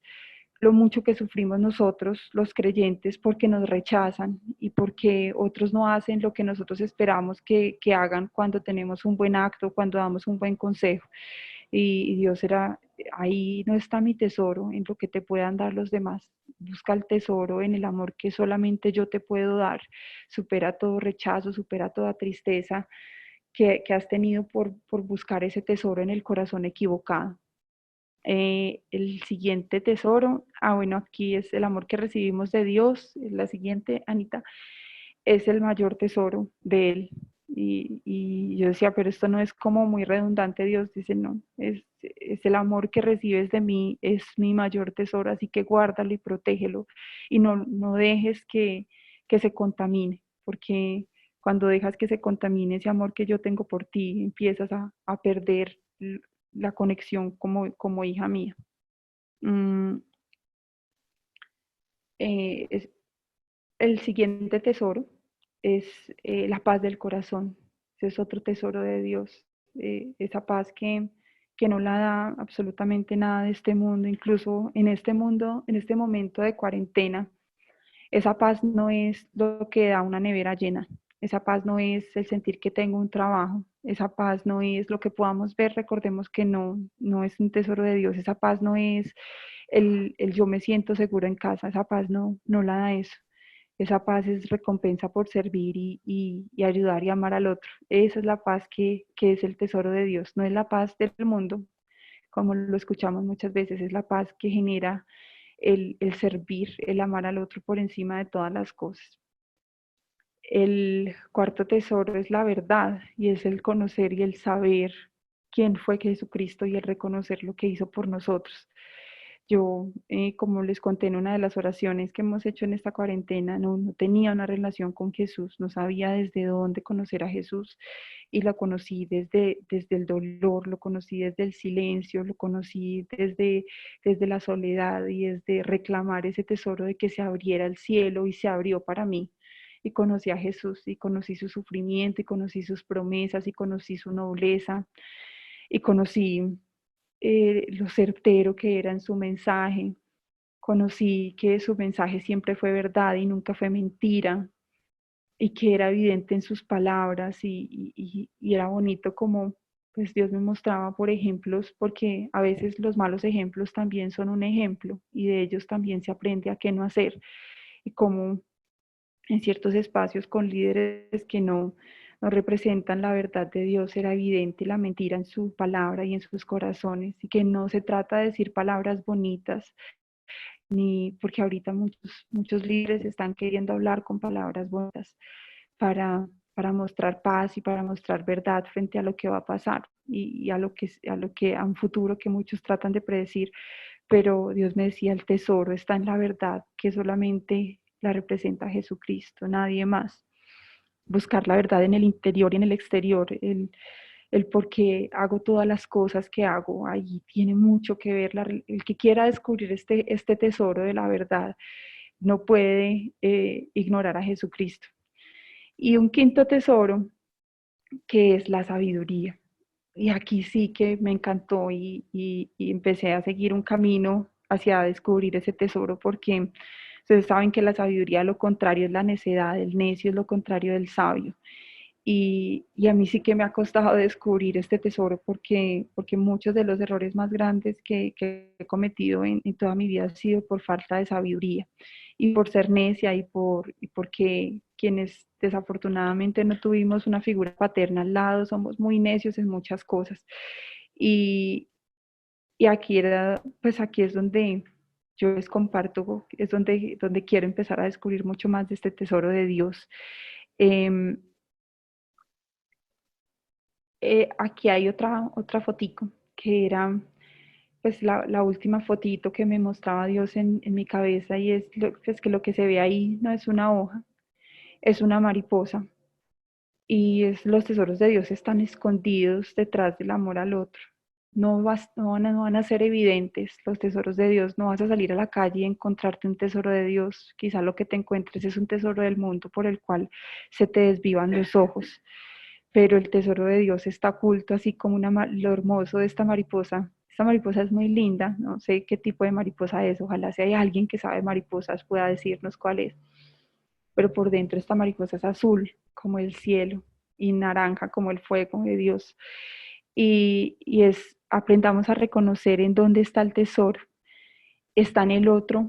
lo mucho que sufrimos nosotros, los creyentes, porque nos rechazan y porque otros no hacen lo que nosotros esperamos que hagan cuando tenemos un buen acto, cuando damos un buen consejo. Y Dios era, ahí no está mi tesoro, en lo que te puedan dar los demás. Busca el tesoro en el amor que solamente yo te puedo dar. Supera todo rechazo, supera toda tristeza que has tenido por buscar ese tesoro en el corazón equivocado. El siguiente tesoro, bueno, aquí es el amor que recibimos de Dios. La siguiente, Anita, es el mayor tesoro de Él. Y yo decía, pero esto no es como muy redundante. Dios dice, no, es el amor que recibes de mí, es mi mayor tesoro, así que guárdalo y protégelo y no dejes que se contamine, porque cuando dejas que se contamine ese amor que yo tengo por ti, empiezas a perder la conexión como hija mía. Mm, es, el siguiente tesoro es la paz del corazón. Ese es otro tesoro de Dios. Esa paz que no la da absolutamente nada de este mundo, incluso en este mundo, en este momento de cuarentena. Esa paz no es lo que da una nevera llena. Esa paz no es el sentir que tengo un trabajo. Esa paz no es lo que podamos ver. Recordemos que no es un tesoro de Dios. Esa paz no es el yo me siento seguro en casa, esa paz no la da eso. Esa paz es recompensa por servir y ayudar y amar al otro. Esa es la paz que es el tesoro de Dios. No es la paz del mundo, como lo escuchamos muchas veces, es la paz que genera el servir, el amar al otro por encima de todas las cosas. El cuarto tesoro es la verdad y es el conocer y el saber quién fue Jesucristo y el reconocer lo que hizo por nosotros. Yo, como les conté en una de las oraciones que hemos hecho en esta cuarentena, no tenía una relación con Jesús, no sabía desde dónde conocer a Jesús y lo conocí desde el dolor, lo conocí desde el silencio, lo conocí desde la soledad y desde reclamar ese tesoro de que se abriera el cielo y se abrió para mí. Y conocí a Jesús y conocí su sufrimiento y conocí sus promesas y conocí su nobleza y conocí lo certero que era en su mensaje. Conocí que su mensaje siempre fue verdad y nunca fue mentira y que era evidente en sus palabras y era bonito como pues Dios me mostraba por ejemplos, porque a veces los malos ejemplos también son un ejemplo y de ellos también se aprende a qué no hacer y como en ciertos espacios con líderes que no representan la verdad de Dios, era evidente la mentira en su palabra y en sus corazones, y que no se trata de decir palabras bonitas, ni porque ahorita muchos líderes están queriendo hablar con palabras bonitas para mostrar paz y para mostrar verdad frente a lo que va a pasar y a un futuro que muchos tratan de predecir, pero Dios me decía, el tesoro está en la verdad, que solamente la representa Jesucristo, nadie más. Buscar la verdad en el interior y en el exterior, el por qué hago todas las cosas que hago, ahí tiene mucho que ver. El que quiera descubrir este tesoro de la verdad no puede ignorar a Jesucristo. Y un quinto tesoro que es la sabiduría. Y aquí sí que me encantó y empecé a seguir un camino hacia descubrir ese tesoro porque ustedes saben que la sabiduría lo contrario es la necedad, el necio es lo contrario del sabio. A mí sí que me ha costado descubrir este tesoro porque muchos de los errores más grandes que he cometido en toda mi vida han sido por falta de sabiduría y por ser necia y porque quienes desafortunadamente no tuvimos una figura paterna al lado, somos muy necios en muchas cosas. Y, pues aquí es donde yo les comparto, es donde quiero empezar a descubrir mucho más de este tesoro de Dios. Eh, Aquí hay otra fotico, que era pues la última fotito que me mostraba Dios en mi cabeza y es que lo que se ve ahí no es una hoja, es una mariposa los tesoros de Dios están escondidos detrás del amor al otro. No van a ser evidentes los tesoros de Dios, no vas a salir a la calle y encontrarte un tesoro de Dios, quizá lo que te encuentres es un tesoro del mundo por el cual se te desvivan los ojos, pero el tesoro de Dios está oculto, así como lo hermoso de esta mariposa. Esta mariposa es muy linda, no sé qué tipo de mariposa es, ojalá si hay alguien que sabe mariposas pueda decirnos cuál es, pero por dentro esta mariposa es azul como el cielo y naranja como el fuego de Dios. Aprendamos a reconocer en dónde está el tesoro, está en el otro,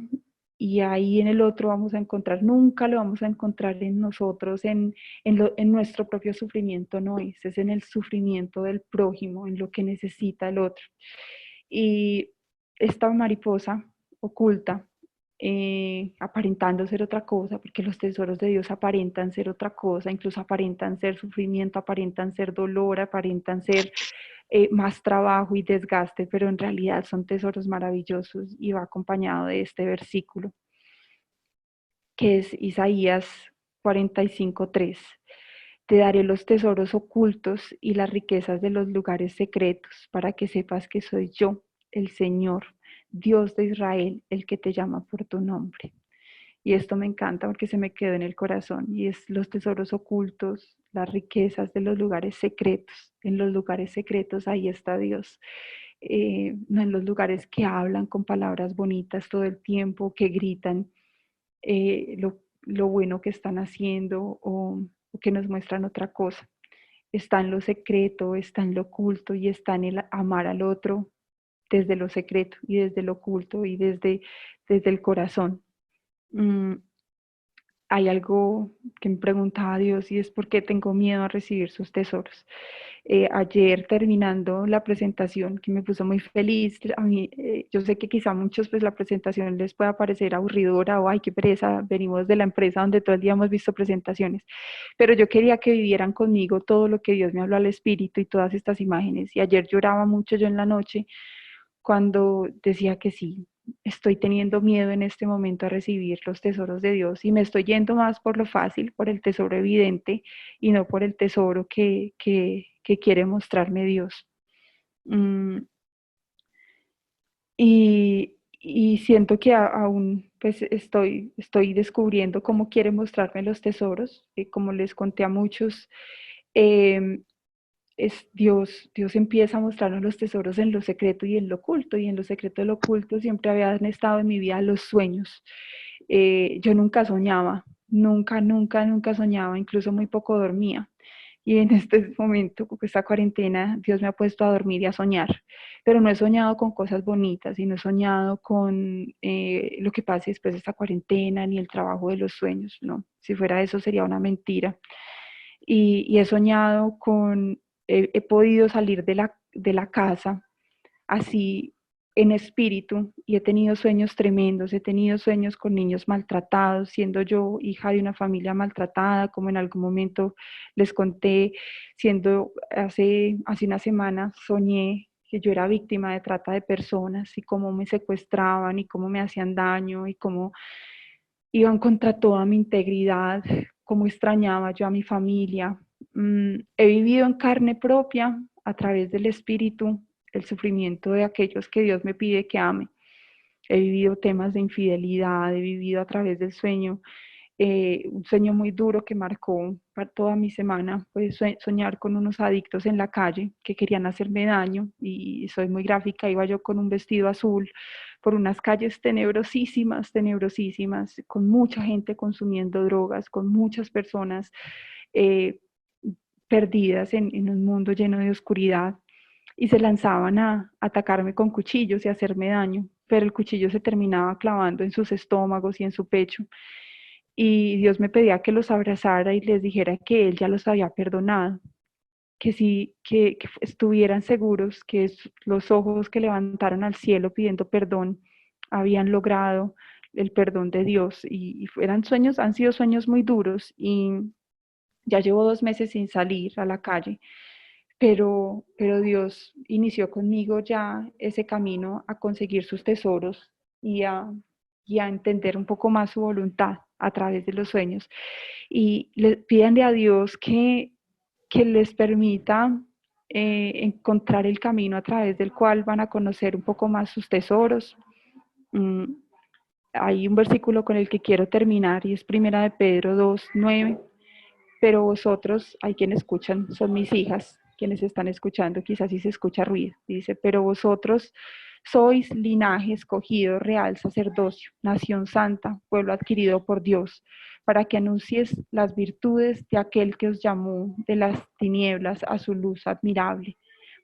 y ahí en el otro vamos a encontrar, nunca lo vamos a encontrar en nosotros, en nuestro propio sufrimiento, no es en el sufrimiento del prójimo, en lo que necesita el otro. Y esta mariposa oculta, aparentando ser otra cosa, porque los tesoros de Dios aparentan ser otra cosa, incluso aparentan ser sufrimiento, aparentan ser dolor, aparentan ser más trabajo y desgaste, pero en realidad son tesoros maravillosos y va acompañado de este versículo, que es Isaías 45:3. Te daré los tesoros ocultos y las riquezas de los lugares secretos, para que sepas que soy yo, el Señor, Dios de Israel, el que te llama por tu nombre. Y esto me encanta porque se me quedó en el corazón y es los tesoros ocultos, las riquezas de los lugares secretos. En los lugares secretos ahí está Dios. No en los lugares que hablan con palabras bonitas todo el tiempo, que gritan lo bueno que están haciendo o que nos muestran otra cosa. Está en lo secreto, está en lo oculto y está en el amar al otro desde lo secreto y desde lo oculto y desde el corazón. Hay algo que me preguntaba a Dios y es por qué tengo miedo a recibir sus tesoros. Ayer terminando la presentación, que me puso muy feliz, a mí, yo sé que quizá a muchos pues la presentación les pueda parecer aburridora o ay, qué pereza, venimos de la empresa donde todo el día hemos visto presentaciones, pero yo quería que vivieran conmigo todo lo que Dios me habló al espíritu y todas estas imágenes. Y ayer lloraba mucho yo en la noche cuando decía que sí, estoy teniendo miedo en este momento a recibir los tesoros de Dios y me estoy yendo más por lo fácil, por el tesoro evidente y no por el tesoro que quiere mostrarme Dios. Y siento que aún pues estoy descubriendo cómo quiere mostrarme los tesoros. Como les conté a muchos, eh, Dios empieza a mostrarnos los tesoros en lo secreto y en lo oculto, y en lo secreto y lo oculto siempre habían estado en mi vida los sueños. Yo nunca soñaba, nunca soñaba, incluso muy poco dormía. Y en este momento, con esta cuarentena, Dios me ha puesto a dormir y a soñar, pero no he soñado con cosas bonitas, sino he soñado con lo que pase después de esta cuarentena, ni el trabajo de los sueños, no, si fuera eso sería una mentira. Y he soñado con, he podido salir de la casa así en espíritu y he tenido sueños tremendos, he tenido sueños con niños maltratados, siendo yo hija de una familia maltratada, como en algún momento les conté, siendo hace una semana soñé que yo era víctima de trata de personas y cómo me secuestraban y cómo me hacían daño y cómo iban contra toda mi integridad, cómo extrañaba yo a mi familia. He vivido en carne propia, a través del Espíritu, el sufrimiento de aquellos que Dios me pide que ame. He vivido temas de infidelidad, he vivido a través del sueño, un sueño muy duro que marcó para toda mi semana, pues soñar con unos adictos en la calle que querían hacerme daño, y soy muy gráfica, iba yo con un vestido azul por unas calles tenebrosísimas, con mucha gente consumiendo drogas, con muchas personas eh, perdidas en un mundo lleno de oscuridad, y se lanzaban a atacarme con cuchillos y a hacerme daño, pero el cuchillo se terminaba clavando en sus estómagos y en su pecho. Y Dios me pedía que los abrazara y les dijera que Él ya los había perdonado, que sí, que estuvieran seguros que los ojos que levantaron al cielo pidiendo perdón habían logrado el perdón de Dios. Y eran sueños, han sido sueños muy duros, y ya llevo 2 meses sin salir a la calle, pero Dios inició conmigo ya ese camino a conseguir sus tesoros y y a entender un poco más su voluntad a través de los sueños. Y le pídanle a Dios que les permita encontrar el camino a través del cual van a conocer un poco más sus tesoros. Mm, Hay un versículo con el que quiero terminar y es Primera de Pedro 2:9. Pero vosotros, hay quienes escuchan, son mis hijas, quienes están escuchando, quizás sí se escucha ruido. Dice, pero vosotros sois linaje escogido, real sacerdocio, nación santa, pueblo adquirido por Dios, para que anuncies las virtudes de aquel que os llamó de las tinieblas a su luz admirable.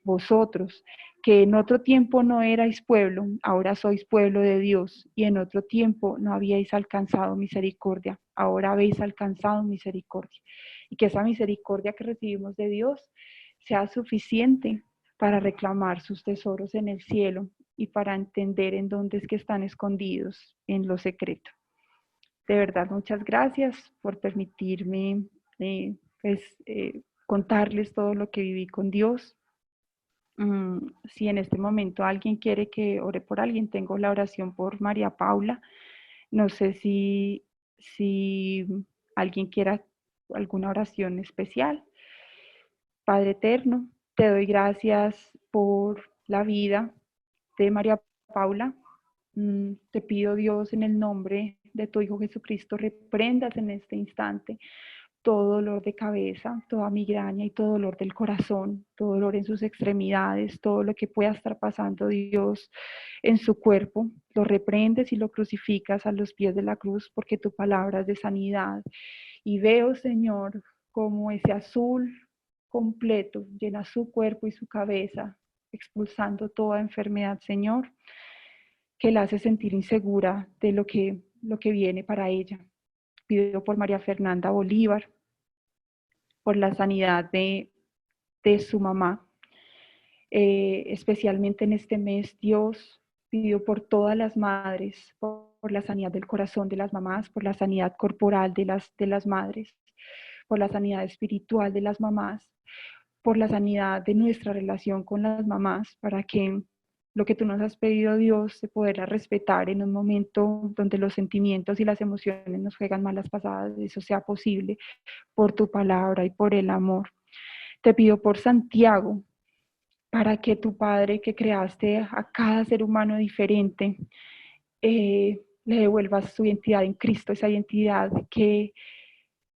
Vosotros, que en otro tiempo no erais pueblo, ahora sois pueblo de Dios, y en otro tiempo no habíais alcanzado misericordia, ahora habéis alcanzado misericordia. Y que esa misericordia que recibimos de Dios sea suficiente para reclamar sus tesoros en el cielo y para entender en dónde es que están escondidos en lo secreto. De verdad, muchas gracias por permitirme pues, contarles todo lo que viví con Dios. Si en este momento alguien quiere que ore por alguien, tengo la oración por María Paula. No sé si alguien quiera alguna oración especial. Padre eterno, te doy gracias por la vida de María Paula. Te pido, Dios, en el nombre de tu Hijo Jesucristo, reprendas en este instante todo dolor de cabeza, toda migraña y todo dolor del corazón, todo dolor en sus extremidades, todo lo que pueda estar pasando, Dios, en su cuerpo. Lo reprendes y lo crucificas a los pies de la cruz, porque tu palabra es de sanidad. Y veo, Señor, como ese azul completo llena su cuerpo y su cabeza, expulsando toda enfermedad, Señor, que la hace sentir insegura de lo que viene para ella. Pido por María Fernanda Bolívar, por la sanidad de su mamá, especialmente en este mes, Dios, pido por todas las madres, por la sanidad del corazón de las mamás, por la sanidad corporal de las madres, por la sanidad espiritual de las mamás, por la sanidad de nuestra relación con las mamás, para que lo que tú nos has pedido, Dios, se pueda respetar en un momento donde los sentimientos y las emociones nos juegan malas pasadas, eso sea posible por tu palabra y por el amor. Te pido por Santiago, para que tu Padre, que creaste a cada ser humano diferente, le devuelvas su identidad en Cristo, esa identidad que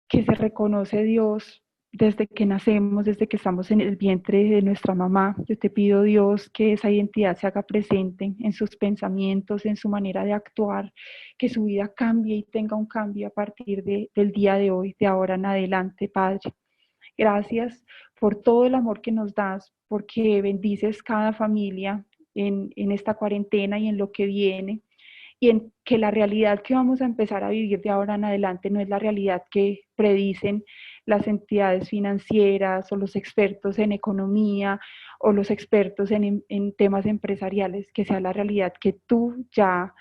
se reconoce Dios desde que nacemos, desde que estamos en el vientre de nuestra mamá. Yo te pido, Dios, que esa identidad se haga presente en sus pensamientos, en su manera de actuar, que su vida cambie y tenga un cambio a partir del día de hoy, de ahora en adelante, Padre. Gracias por todo el amor que nos das, porque bendices cada familia en esta cuarentena y en lo que viene, y en que la realidad que vamos a empezar a vivir de ahora en adelante no es la realidad que predicen las entidades financieras o los expertos en economía o los expertos en temas empresariales, que sea la realidad que tú ya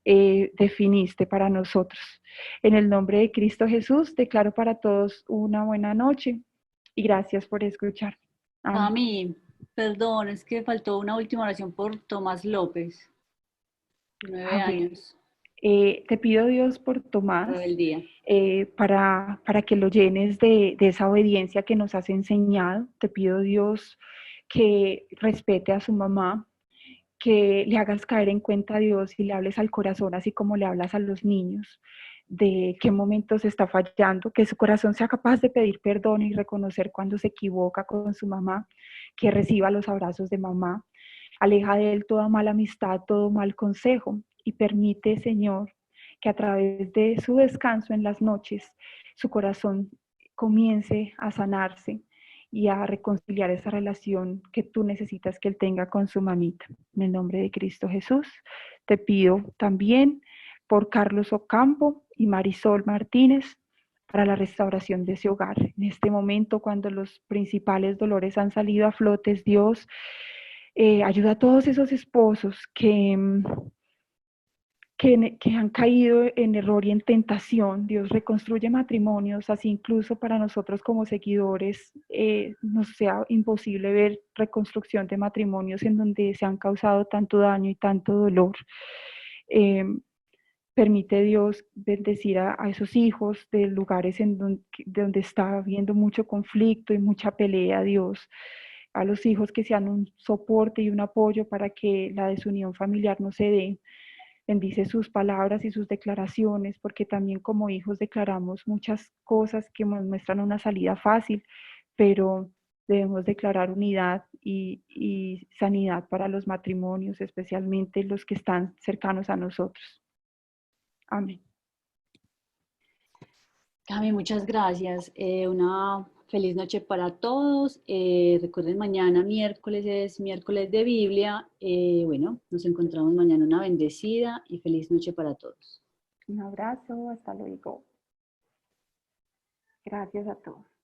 definiste para nosotros. En el nombre de Cristo Jesús, declaro para todos una buena noche y gracias por escuchar. Amén. Cami, perdón, es que faltó una última oración por Tomás López, 9 Bueno, años, te pido Dios por Tomás, rebeldía. para que lo llenes de esa obediencia que nos has enseñado. Te pido Dios que respete a su mamá, que le hagas caer en cuenta a Dios y le hables al corazón, así como le hablas a los niños, de qué momentos está fallando, que su corazón sea capaz de pedir perdón y reconocer cuando se equivoca con su mamá, que reciba los abrazos de mamá. Aleja de él toda mala amistad, todo mal consejo y permite, Señor, que a través de su descanso en las noches, su corazón comience a sanarse y a reconciliar esa relación que tú necesitas que él tenga con su mamita. En el nombre de Cristo Jesús, te pido también por Carlos Ocampo y Marisol Martínez para la restauración de ese hogar. En este momento, cuando los principales dolores han salido a flotes, Dios, ayuda a todos esos esposos que han caído en error y en tentación. Dios reconstruye matrimonios, así incluso para nosotros como seguidores nos sea imposible ver reconstrucción de matrimonios en donde se han causado tanto daño y tanto dolor. Eh, Permite Dios bendecir a esos hijos de lugares donde está habiendo mucho conflicto y mucha pelea, Dios. A los hijos que sean un soporte y un apoyo para que la desunión familiar no se dé. Bendice sus palabras y sus declaraciones, porque también como hijos declaramos muchas cosas que nos muestran una salida fácil, pero debemos declarar unidad y sanidad para los matrimonios, especialmente los que están cercanos a nosotros. Amén. Cami, muchas gracias. Una feliz noche para todos. Recuerden, mañana miércoles es miércoles de Biblia. Bueno, nos encontramos mañana, una bendecida y feliz noche para todos. Un abrazo, hasta luego. Gracias a todos.